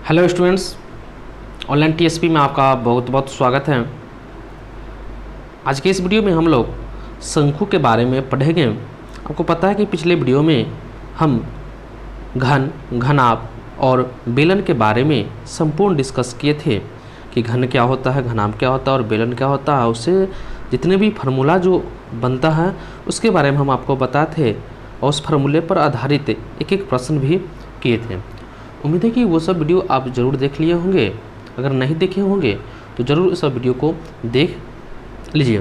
Hello students, online TSP में आपका बहुत बहुत स्वागत है। आज के इस वीडियो में हम लोग शंकु के बारे में पढ़ेंगे। आपको पता है कि पिछले वीडियो में हम घन, घनाभ और बेलन के बारे में संपूर्ण डिस्कस किए थे कि घन क्या होता है, घनाभ क्या होता है और बेलन क्या होता है। उससे जितने भी फार्मूला जो बनता है उसके बारे में हम आपको बताए थे और उस फार्मूले पर आधारित एक एक प्रश्न भी किए थे। उम्मीद है कि वो सब वीडियो आप ज़रूर देख लिए होंगे। अगर नहीं देखे होंगे तो ज़रूर इस वीडियो को देख लीजिए।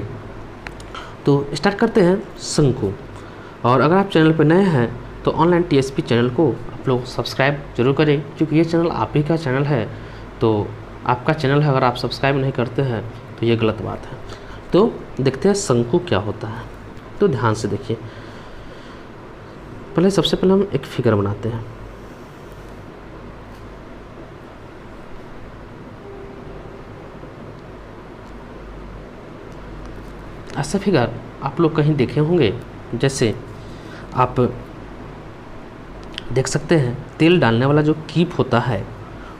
तो स्टार्ट करते हैं शंकु। और अगर आप चैनल पर नए हैं तो ऑनलाइन टीएसपी चैनल को आप लोग सब्सक्राइब जरूर करें, क्योंकि ये चैनल आप ही का चैनल है। तो आपका चैनल है, अगर आप सब्सक्राइब नहीं करते हैं तो ये गलत बात है। तो देखते हैं शंकु क्या होता है। तो ध्यान से देखिए। सबसे पहले हम एक फिगर बनाते हैं। ऐसा फिगर आप लोग कहीं देखे होंगे। जैसे आप देख सकते हैं तेल डालने वाला जो कीप होता है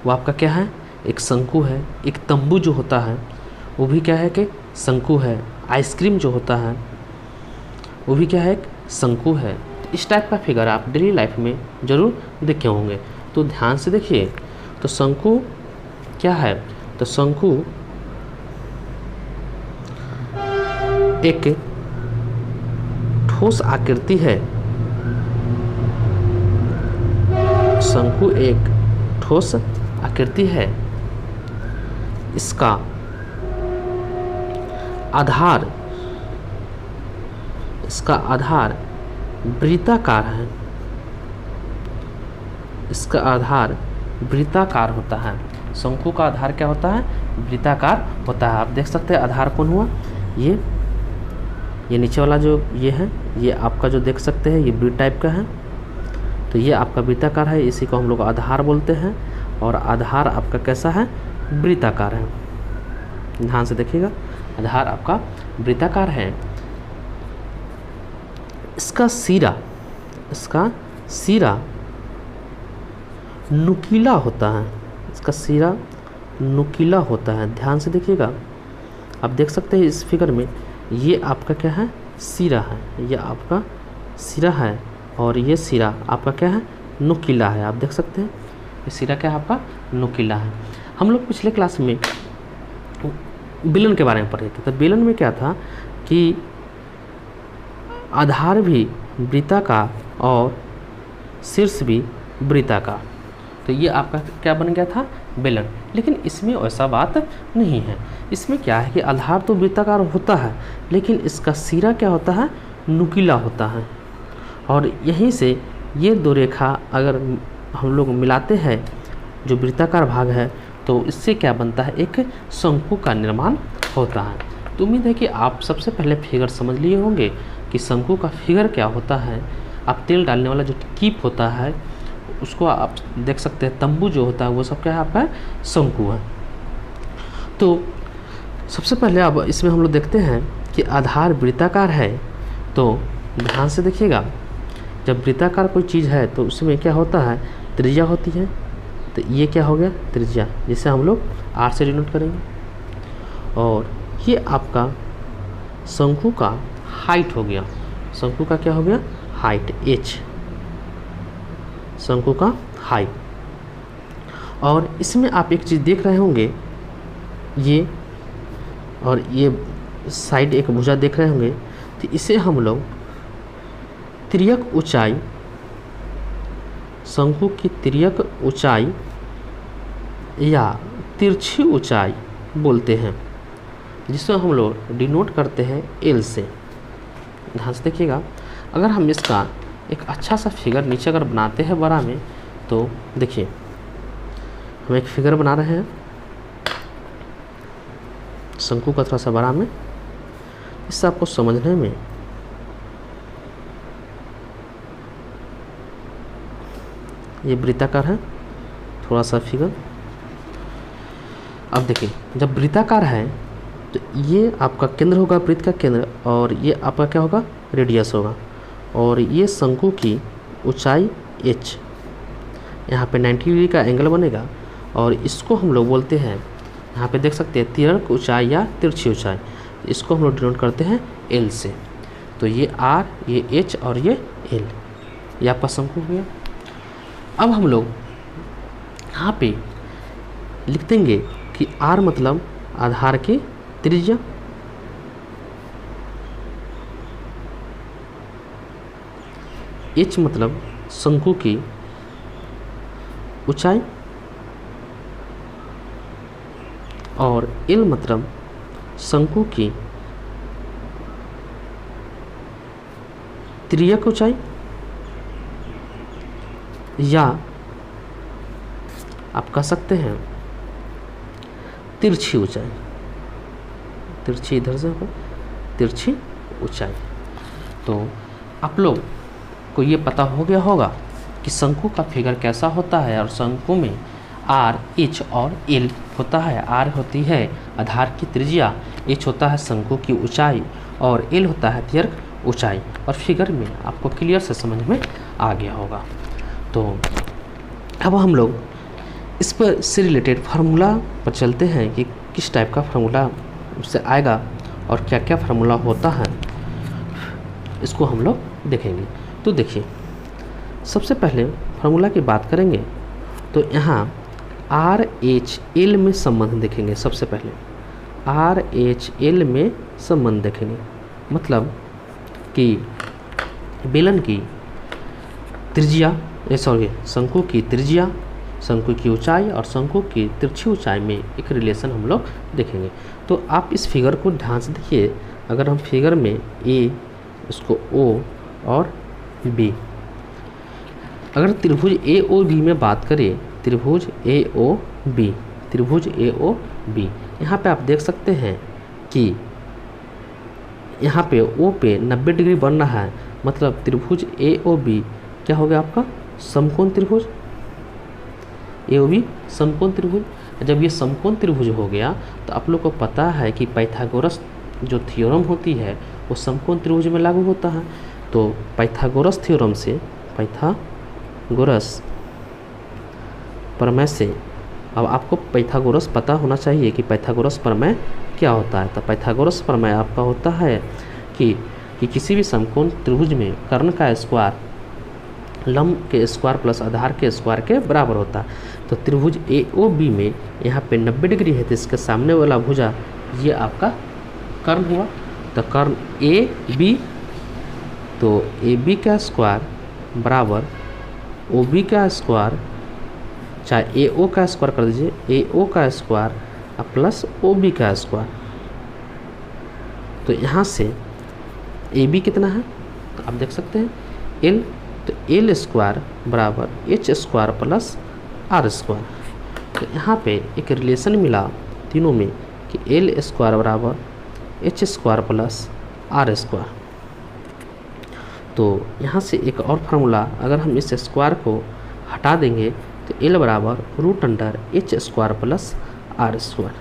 वो आपका क्या है, एक शंकु है। एक तंबू जो होता है वो भी क्या है कि शंकु है। आइसक्रीम जो होता है वो भी क्या है, एक शंकु है। तो इस टाइप का फिगर आप डेली लाइफ में ज़रूर देखे होंगे। तो ध्यान से देखिए। तो शंकु क्या है, तो शंकु एक ठोस आकृति है। शंकु एक ठोस आकृति है। इसका आधार वृत्ताकार है। इसका आधार वृत्ताकार होता है। शंकु का आधार क्या होता है, वृत्ताकार होता है। आप देख सकते हैं आधार कौन हुआ, ये नीचे वाला जो ये है, ये आपका जो देख सकते हैं ये वृत्त टाइप का है। तो ये आपका वृत्ताकार है, इसी को हम लोग आधार बोलते हैं। और आधार आपका कैसा है, वृत्ताकार है। ध्यान से देखिएगा, आधार आपका वृत्ताकार है। इसका सिरा नुकीला होता है। इसका सिरा नुकीला होता है। ध्यान से देखिएगा, आप देख सकते हैं इस फिगर में ये आपका क्या है, सिरा है। ये आपका सिरा है और ये सिरा आपका क्या है, नुकीला है। आप देख सकते हैं ये सिरा क्या है, आपका नुकीला है। हम लोग पिछले क्लास में बेलन के बारे में पढ़े थे। तो बेलन में क्या था कि आधार भी वृत्ताकार और शीर्ष भी वृत्ताकार। तो ये आपका क्या बन गया था, बेलन। लेकिन इसमें वैसा बात नहीं है। इसमें क्या है कि आधार तो वृत्ताकार होता है लेकिन इसका सिरा क्या होता है, नुकीला होता है। और यहीं से ये दो रेखा अगर हम लोग मिलाते हैं जो वृत्ताकार भाग है तो इससे क्या बनता है, एक शंकु का निर्माण होता है। तो उम्मीद है कि आप सबसे पहले फिगर समझ लिए होंगे कि शंकु का फिगर क्या होता है। आप तेल डालने वाला जो कीप होता है उसको आप देख सकते हैं, तंबू जो होता है वो सब क्या है, आपका शंकु है। तो सबसे पहले अब इसमें हम लोग देखते हैं कि आधार वृत्ताकार है। तो ध्यान से देखिएगा, जब वृत्ताकार कोई चीज़ है तो उसमें क्या होता है, त्रिज्या होती है। तो ये क्या हो गया, त्रिज्या, जिसे हम लोग आर से डिनोट करेंगे। और ये आपका शंकु का हाइट हो गया। शंकु का क्या हो गया, हाइट, एच, शंकु का हाइट। और इसमें आप एक चीज़ देख रहे होंगे, ये और ये साइड एक भुजा देख रहे होंगे। तो इसे हम लोग तिर्यक ऊंचाई, शंकु की तिर्यक ऊंचाई या तिरछी ऊंचाई बोलते हैं, जिसे हम लोग डिनोट करते हैं एल से। ध्यान से देखिएगा, अगर हम इसका एक अच्छा सा फिगर नीचे अगर बनाते हैं बड़ा में, तो देखिए हम एक फिगर बना रहे हैं शंकु का थोड़ा सा बड़ा में। इससे आपको समझने में ये वृत्ताकार है, थोड़ा सा फिगर। अब देखिए, जब वृत्ताकार है तो ये आपका केंद्र होगा, वृत्त का केंद्र, और ये आपका क्या होगा, रेडियस होगा। और ये शंकु की ऊंचाई h, यहाँ पे 90 डिग्री का एंगल बनेगा और इसको हम लोग बोलते हैं, यहाँ पे देख सकते हैं तिर्यक ऊंचाई या तिरछी ऊंचाई, इसको हम लोग डिनोट करते हैं एल से। तो ये आर, ये एच और ये एल, ये आपका शंकु हो गया। अब हम लोग यहाँ पे लिख देंगे कि आर मतलब आधार की त्रिज्या, एच मतलब शंकु की ऊंचाई और एल मतलब शंकु की तिर्यक ऊंचाई या आप कह सकते हैं तिरछी ऊंचाई, तिरछी इधर से हो, तिरछी ऊंचाई। तो आप लोग को ये पता हो गया होगा कि शंकु का फिगर कैसा होता है, और शंकु में आर, एच और एल होता है। आर होती है आधार की त्रिज्या, एच होता है शंकु की ऊंचाई और एल होता है तिर्यक ऊंचाई। और फिगर में आपको क्लियर से समझ में आ गया होगा। तो अब हम लोग इस पर से रिलेटेड फार्मूला पर चलते हैं कि किस टाइप का फार्मूला उससे आएगा और क्या क्या फार्मूला होता है, इसको हम लोग देखेंगे। तो देखिए, सबसे पहले फार्मूला की बात करेंगे तो यहाँ आर एच एल में संबंध देखेंगे। सबसे पहले आर एच एल में संबंध देखेंगे, मतलब कि बेलन की त्रिज्या, सॉरी शंकु की त्रिज्या, शंकु की ऊंचाई और शंकु की तिरछी ऊंचाई में एक रिलेशन हम लोग देखेंगे। तो आप इस फिगर को ध्यान से देखिए। अगर हम फिगर में ए, इसको ओ और बी, अगर त्रिभुज ए ओ बी में बात करें, त्रिभुज ए ओ बी, त्रिभुज ए ओ बी, यहाँ पे आप देख सकते हैं कि यहाँ पे ओ पे 90 डिग्री बन रहा है, मतलब त्रिभुज ए ओ बी क्या हो गया आपका समकोण त्रिभुज, ए ओ बी समकोण त्रिभुज। जब ये समकोण त्रिभुज हो गया तो आप लोग को पता है कि पाइथागोरस जो थ्योरम होती है वो समकोण त्रिभुज में लागू होता है। तो पाइथागोरस थ्योरम से, पाइथागोरस प्रमेय से, अब आपको पाइथागोरस पता होना चाहिए कि पाइथागोरस प्रमेय क्या होता है। तो पाइथागोरस प्रमेय आपका होता है कि किसी भी समकोण त्रिभुज में कर्ण का स्क्वायर लंब के स्क्वायर प्लस आधार के स्क्वायर के बराबर होता है। तो त्रिभुज ए ओ बी में यहाँ पे 90 डिग्री है, तो इसके सामने वाला भुजा ये आपका कर्ण हुआ। तो कर्ण ए बी, तो ए बी का स्क्वायर बराबर ओ बी का स्क्वायर, चाहे ए ओ का स्क्वायर कर दीजिए, ए ओ का स्क्वायर प्लस ओ बी का स्क्वायर। तो यहाँ से ए बी कितना है तो आप देख सकते हैं एल, तो एल स्क्वायर बराबर H square plus R square. तो यहाँ पे एक रिलेशन मिला तीनों में कि एल स्क्वायर बराबर H square plus R square. तो यहाँ से एक और फार्मूला, अगर हम इस स्क्वायर को हटा देंगे तो एल बराबर root under H square plus R square,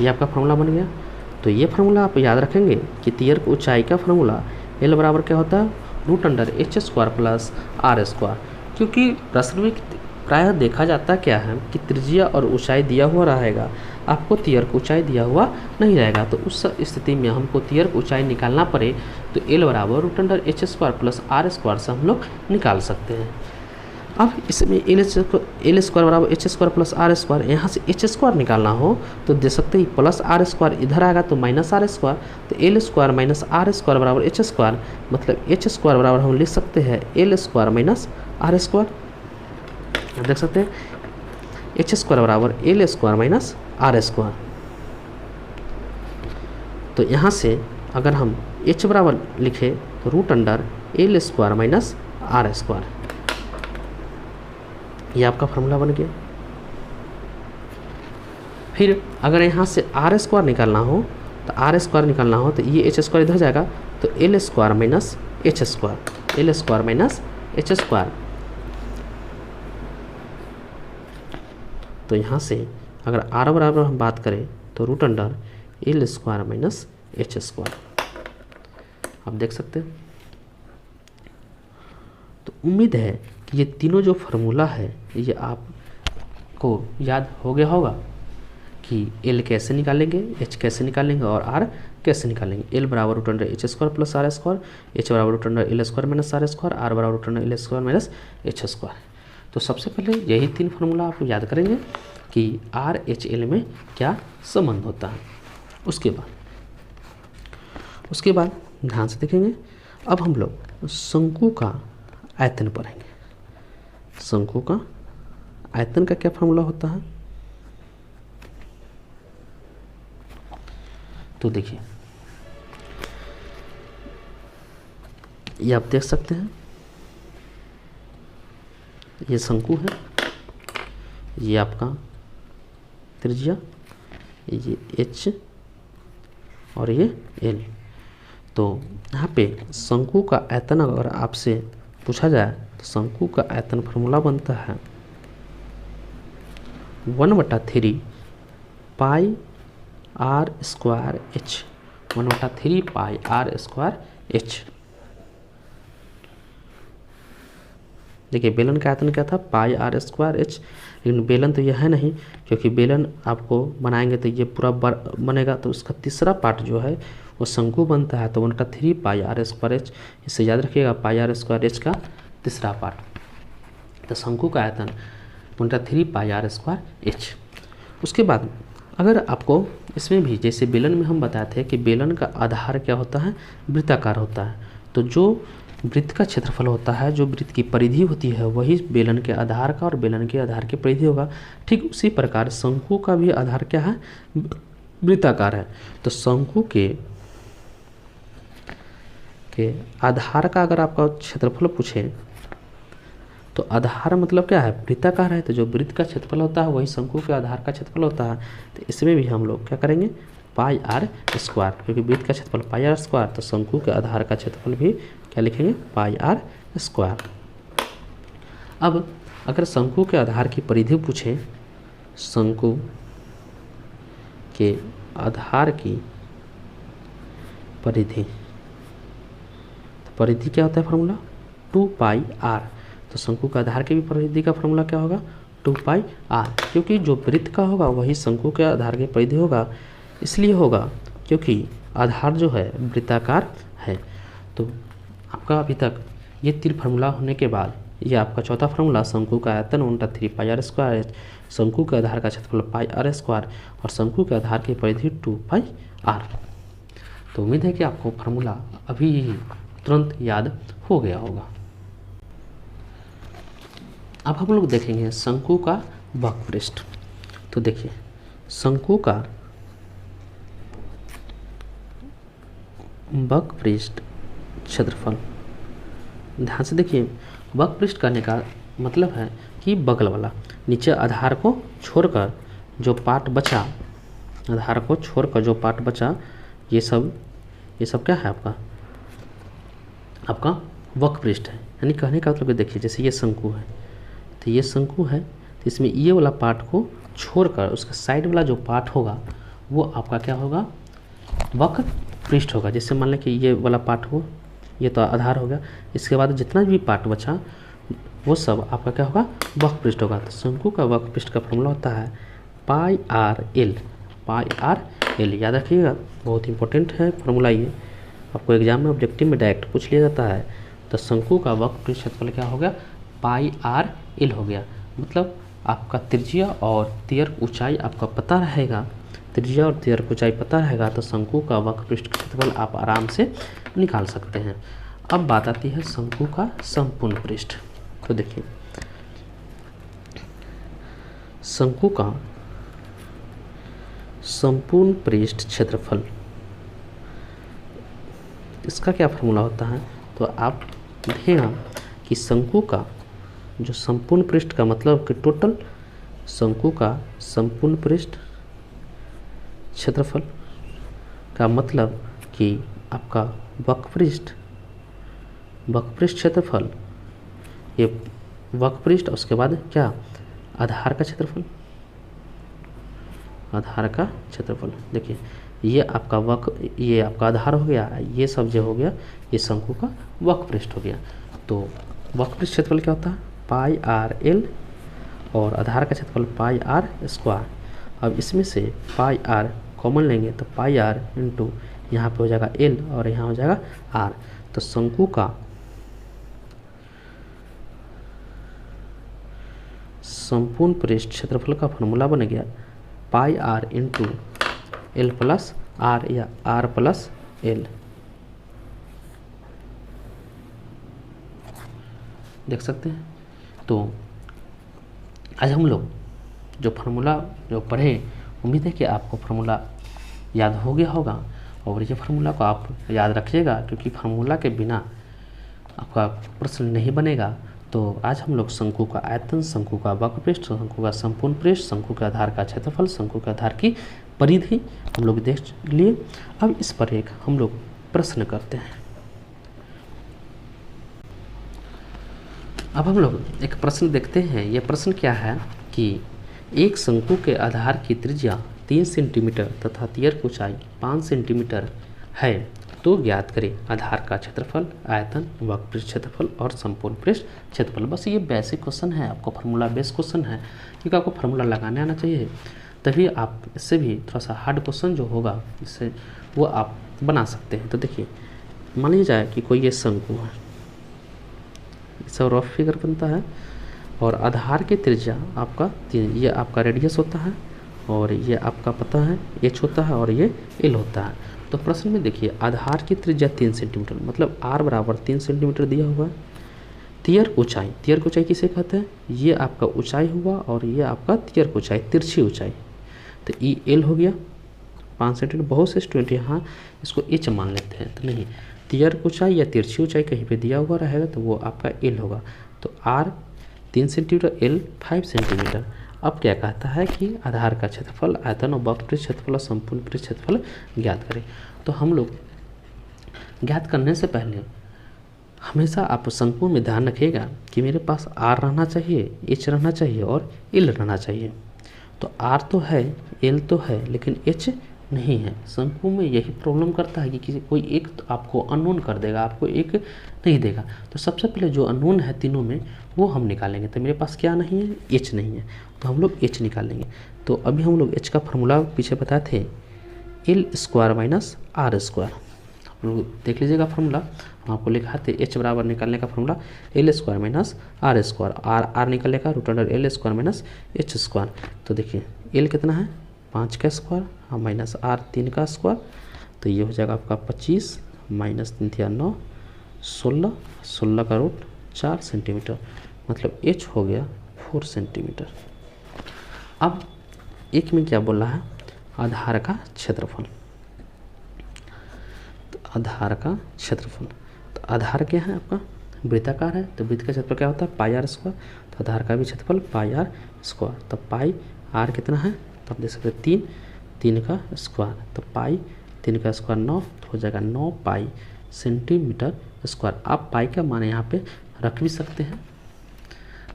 ये आपका फार्मूला बन गया। तो ये फार्मूला आप याद रखेंगे कि तिर्यक ऊंचाई का फार्मूला एल बराबर क्या होता है root under H square plus R square. क्योंकि प्रश्न में प्रायः देखा जाता क्या है कि त्रिज्या और ऊंचाई दिया हुआ रहेगा, आपको तिर्यक ऊंचाई दिया हुआ नहीं रहेगा। तो उस स्थिति में हमको तिर्यक ऊंचाई निकालना पड़े तो एल बराबर root under H square plus R square से हम लोग निकाल सकते हैं। अब इसमें एल स्क्वायर बराबर H square plus R square, यहाँ से एच स्क्वायर निकालना हो तो दे सकते हैं प्लस आर स्क्वायर, इधर आएगा तो माइनस आर स्क्वायर। तो L square minus R square बराबर एच स्क्वायर, मतलब एच स्क्वायर बराबर हम लिख सकते हैं L square minus R square. देख सकते हैं एच स्क्वायर बराबर L square minus R square. तो यहाँ से अगर हम एच बराबर लिखे तो root under L square minus R square, ये आपका फार्मूला बन गया। फिर अगर यहाँ से आर स्क्वायर निकालना हो तो आर स्क्वायर निकालना हो तो ये एच स्क्वायर इधर जाएगा तो L square minus H square, L square minus H square. तो यहाँ से अगर आर बराबर हम बात करें तो root under L square minus H square, आप देख सकते हैं। तो उम्मीद है कि ये तीनों जो फार्मूला है ये आप को याद हो गया होगा कि एल कैसे निकालेंगे, एच कैसे निकालेंगे और आर कैसे निकालेंगे। एल बराबर root under H square plus R square, H बराबर root under L square minus R square, R बराबर root under L square minus H square. तो सबसे पहले यही 3 फार्मूला आप याद करेंगे कि आर एच एल में क्या संबंध होता है। उसके बाद ध्यान से देखेंगे। अब हम लोग शंकु का आयतन पढ़ेंगे। शंकु का आयतन का क्या फार्मूला होता है, तो देखिए ये आप देख सकते हैं, ये शंकु है, ये आपका त्रिज्या, ये एच और ये एल। तो यहाँ पे शंकु का आयतन अगर आपसे पूछा जाए तो शंकु का आयतन फार्मूला बनता है 1/3 pi R square H, 1/3 pi R square H. देखिए बेलन का आयतन क्या था, पाई आर स्क्वायर एच, लेकिन बेलन तो यह है नहीं, क्योंकि बेलन आपको बनाएंगे तो ये पूरा बनेगा, तो उसका तीसरा पार्ट जो है वो शंकु बनता है। तो 1/3 पाई आर स्क्वायर एच, इसे याद रखिएगा, पाई आर स्क्वायर एच का तीसरा पार्ट। तो शंकु का आयतन 1/3 पाई आर स्क्वायर एच। उसके बाद अगर आपको इसमें भी जैसे बेलन में हम बताए थे कि बेलन का आधार क्या होता है, वृत्ताकार होता है। तो जो वृत्त का क्षेत्रफल होता है, जो वृत्त की परिधि होती है, वही बेलन के आधार का और बेलन के आधार की परिधि होगा। ठीक उसी प्रकार शंकु का भी आधार क्या है, वृत्ताकार है। तो शंकु के आधार का अगर आपका क्षेत्रफल पूछे तो आधार मतलब क्या है, वृत्ताकार है। तो जो वृत्त का क्षेत्रफल होता है वही शंकु के आधार का क्षेत्रफल होता है। तो इसमें भी हम लोग क्या करेंगे, पाई आर स्क्वायर, क्योंकि वृत्त का क्षेत्रफल पाई आर स्क्वायर, तो शंकु के आधार का क्षेत्रफल भी क्या लिखेंगे, पाई आर स्क्वायर। अब अगर शंकु के आधार की परिधि पूछे, शंकु के आधार की परिधि, तो परिधि क्या होता है फार्मूला, 2 पाई आर। तो शंकु का आधार की भी परिधि का फार्मूला क्या होगा, 2 पाई आर, क्योंकि जो वृत्त का होगा वही शंकु के आधार की परिधि होगा। इसलिए होगा क्योंकि आधार जो है वृत्ताकार है। तो आपका अभी तक ये 3 फार्मूला होने के बाद ये आपका चौथा फार्मूला, शंकु का आयतन 1/3 पाई आर स्क्वायर एच, शंकु के आधार का क्षेत्रफल पाई आर स्क्वायर और शंकु के आधार की परिधि 2 पाई आर। तो उम्मीद है कि आपको फार्मूला अभी ही तुरंत याद हो गया होगा। अब हम लोग देखेंगे शंकु का वक्रपृष्ठ। तो देखिए शंकु का वक्रपृष्ठ क्षेत्रफल, ध्यान से देखिए, वक्रपृष्ठ करने का मतलब है कि बगल वाला, नीचे आधार को छोड़कर जो पार्ट बचा, आधार को छोड़कर जो पार्ट बचा, ये सब क्या है आपका वक्रपृष्ठ है। यानी कहने का मतलब देखिए, जैसे ये शंकु है, तो ये शंकु है, तो इसमें ये वाला पार्ट को छोड़कर उसका साइड वाला जो पार्ट होगा वो आपका क्या होगा, वक्रपृष्ठ होगा। जैसे मान लें कि ये वाला पार्ट हो, ये तो आधार हो गया, इसके बाद जितना भी पार्ट बचा वो सब आपका क्या होगा, वक्रपृष्ठ होगा। तो शंकु का वक्रपृष्ठ का फॉर्मूला होता है पाई आर एल, पाई आर एल। याद रखिएगा, बहुत इंपॉर्टेंट है फॉर्मूला, ये आपको एग्जाम में ऑब्जेक्टिव में डायरेक्ट पूछ लिया जाता है। तो शंकु का वक्रपृष्ठ क्षेत्रफल क्या हो गया, पाई आर एल हो गया। मतलब आपका त्रिज्या और तिर्यक ऊंचाई आपका पता रहेगा, त्रिज्या और तिर्यक ऊंचाई पता रहेगा तो शंकु का वक्रपृष्ठ क्षेत्रफल आप आराम से निकाल सकते हैं। अब बात आती है शंकु का संपूर्ण पृष्ठ। तो देखिए शंकु का संपूर्ण पृष्ठ क्षेत्रफल, इसका क्या फॉर्मूला होता है, तो आप देखिएगा कि शंकु का जो संपूर्ण पृष्ठ का मतलब कि टोटल शंकु का संपूर्ण पृष्ठ क्षेत्रफल का मतलब कि आपका वक्रपृष्ठ क्षेत्रफल, ये वक्रपृष्ठ, उसके बाद क्या, आधार का क्षेत्रफल, आधार का क्षेत्रफल। देखिए ये आपका ये आपका आधार हो गया, ये सब जो हो गया ये शंकु का वक्रपृष्ठ हो गया। तो वक्रपृष्ठ क्षेत्रफल क्या होता है, पाई आर एल और आधार का क्षेत्रफल पाई आर स्क्वायर। अब इसमें से पाई आर कॉमन लेंगे तो पाई आर इंटू यहाँ पर हो जाएगा एल और यहाँ हो जाएगा आर। तो शंकु का संपूर्ण पृष्ठ क्षेत्रफल का फॉर्मूला बन गया pi R into L plus R या आर प्लस एल। देख सकते हैं। तो आज हम लोग जो फार्मूला जो पढ़े, उम्मीद है कि आपको फार्मूला याद हो गया होगा और ये फार्मूला को आप याद रखिएगा, क्योंकि फार्मूला के बिना आपका प्रश्न नहीं बनेगा। तो आज हम लोग शंकु का आयतन, शंकु का वक्रपृष्ठ, शंकु का संपूर्ण पृष्ठ, शंकु के आधार का क्षेत्रफल, शंकु के आधार की परिधि हम लोग देख लिए। अब इस पर एक हम लोग प्रश्न करते हैं। अब हम लोग एक प्रश्न देखते हैं। यह प्रश्न क्या है कि एक शंकु के आधार की त्रिज्या 3 सेंटीमीटर तथा तियर की ऊंचाई 5 सेंटीमीटर है, तो ज्ञात करें आधार का क्षेत्रफल, आयतन, वक्रपृष्ठ क्षेत्रफल और संपूर्ण पृष्ठ क्षेत्रफल। बस ये बेसिक क्वेश्चन है, आपको फार्मूला बेस्ड क्वेश्चन है, क्योंकि आपको फार्मूला लगाने आना चाहिए, तभी आप इससे भी थोड़ा सा हार्ड क्वेश्चन जो होगा इससे वो आप बना सकते हैं। तो देखिए, मान लीजिए जाए कि कोई ये शंकु है, इसका रफ फिगर बनता है और आधार की त्रिज्या आपका 3, ये आपका रेडियस होता है और ये आपका पता है एच होता है और ये एल होता है। तो प्रश्न में देखिए, आधार की त्रिज्या 3 सेंटीमीटर, मतलब आर बराबर 3 सेंटीमीटर दिया हुआ है। तियर ऊंचाई, तियर ऊंचाई किसे कहते हैं? ये आपका ऊंचाई हुआ और ये आपका तियर ऊंचाई, तिरछी ऊंचाई। तो ई एल हो गया 5 सेंटीमीटर। बहुत से स्टूडेंट यहाँ इसको एच मान लेते हैं, तो नहीं, तियर ऊंचाई या तिरछी ऊंचाई कहीं पे दिया हुआ रहेगा तो वो आपका एल होगा। तो आर 3 सेंटीमीटर, एल 5 सेंटीमीटर। अब क्या कहता है कि आधार का क्षेत्रफल, आयतन और वक्रपृष्ठ क्षेत्रफल और संपूर्ण पृष्ठ क्षेत्रफल ज्ञात करें। तो हम लोग ज्ञात करने से पहले हमेशा आप शंकु में ध्यान रखिएगा कि मेरे पास आर रहना चाहिए, एच रहना चाहिए और एल रहना चाहिए। तो आर तो है, एल तो है, लेकिन एच नहीं है। शंकु में यही प्रॉब्लम करता है कि किसी कोई एक तो आपको अननोन कर देगा, आपको एक नहीं देगा। तो सबसे पहले जो अननोन है तीनों में वो हम निकालेंगे। तो मेरे पास क्या नहीं है? एच नहीं है, तो हम लोग एच निकालेंगे। तो अभी हम लोग एच का फार्मूला पीछे बताए थे, L square minus R square. आप लोग देख लीजिएगा फार्मूला, हम आपको लिखा थे एच बराबर निकालने का formula L square minus R square. R निकलने का root under L square minus H square. तो देखिए एल कितना है? 5 का स्क्वायर हाँ माइनस आर 3 का स्क्वायर। तो ये हो जाएगा आपका 25 माइनस 3 × 9 16, 16 का रूट 4 सेंटीमीटर, मतलब एच हो गया 4 सेंटीमीटर। अब एक में क्या बोला है? आधार का क्षेत्रफल। तो आधार का क्षेत्रफल, तो आधार क्या है आपका? वृत्ताकार है, तो वृत्त का क्षेत्रफल क्या होता है? पाई आर स्क्वायर। तो आधार का भी क्षेत्रफल पाई आर स्क्वायर। तो पाई आर कितना है? तो आप देख सकते हैं 3 का स्क्वायर। तो पाई 3 का स्क्वायर 9, तो हो जाएगा 9 पाई सेंटीमीटर स्क्वायर। आप पाई का मान यहाँ पे रख भी सकते हैं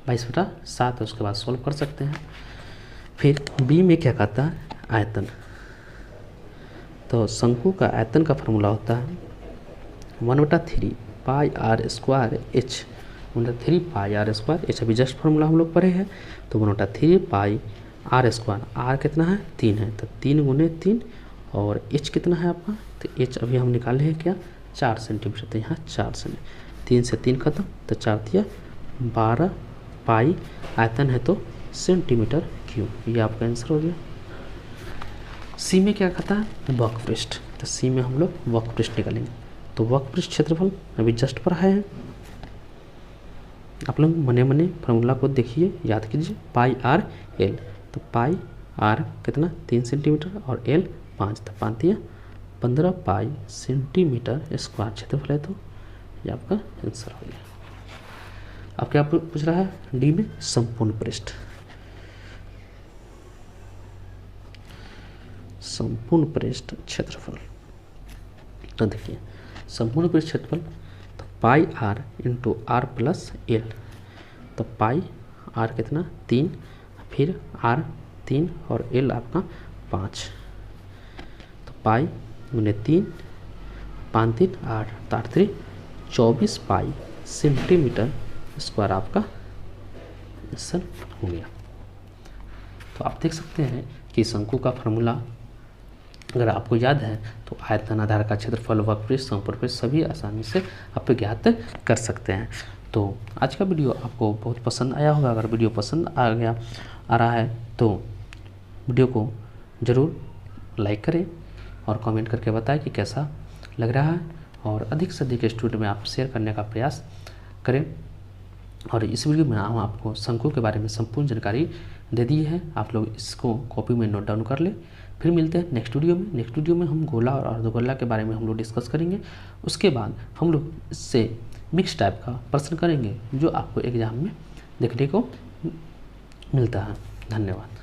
22/7, उसके बाद सॉल्व कर सकते हैं। फिर बी में क्या कहता है? आयतन। तो शंकु का आयतन का फार्मूला होता है 1/3 pi R square H, 1/3 pi R square H. अभी जस्ट फार्मूला हम लोग पढ़े हैं। तो 1/3 पाई आर स्क्वायर, आर कितना है? 3 है, तो 3 × 3 और एच कितना है आपका? तो एच अभी हम निकाले हैं क्या? 4 सेंटीमीटर। तो यहाँ 4 सेंटीमीटर, 3 से 3 खत्म, तो 4 दिया 12 पाई। आयतन है तो सेंटीमीटर क्यूब। ये आपका आंसर हो गया। सी में क्या कहता है? वक्रपृष्ठ। तो सी में हम लोग वक्रपृष्ठ निकालेंगे। तो वक्रपृष्ठ क्षेत्रफल अभी जस्ट पढ़ा है, आप लोग मने मने फार्मूला को देखिए, याद कीजिए, पाई आर एल। तो पाई आर कितना? 3 सेंटीमीटर और एल 5, तो 5 दिया 15 पाई सेंटीमीटर स्क्वायर क्षेत्रफल है। तो ये आपका आंसर हो गया। अब क्या पूछ रहा है? डी में संपूर्ण पृष्ठ। संपूर्ण पृष्ठ क्षेत्रफल। तो देखिए संपूर्ण पृष्ठ क्षेत्रफल, तो pi R into R plus L. तो पाई आर कितना? 3, फिर आर 3 और एल आपका 5। तो पाई × 3, 5 3 8, 8 3 24 पाई सेंटीमीटर स्क्वायर आपका आंसर हो गया। तो आप देख सकते हैं कि शंकु का फार्मूला अगर आपको याद है तो आयतन, आधार का क्षेत्रफल, वक्रपृष्ठ, समप्रपृष्ठ सभी आसानी से आप ज्ञात कर सकते हैं। तो आज का वीडियो आपको बहुत पसंद आया होगा। अगर वीडियो पसंद आ रहा है तो वीडियो को ज़रूर लाइक करें और कमेंट करके बताएं कि कैसा लग रहा है, और अधिक से अधिक स्टूडेंट में आप शेयर करने का प्रयास करें। और इस वीडियो में हम आपको शंकु के बारे में संपूर्ण जानकारी दे दी है, आप लोग इसको कॉपी में नोट डाउन कर लें। फिर मिलते हैं नेक्स्ट वीडियो में। नेक्स्ट वीडियो में हम गोला और अर्धगोला के बारे में हम लोग डिस्कस करेंगे। उसके बाद हम लोग इससे मिक्स टाइप का प्रश्न करेंगे जो आपको एग्जाम में देखने को मिलता है। धन्यवाद।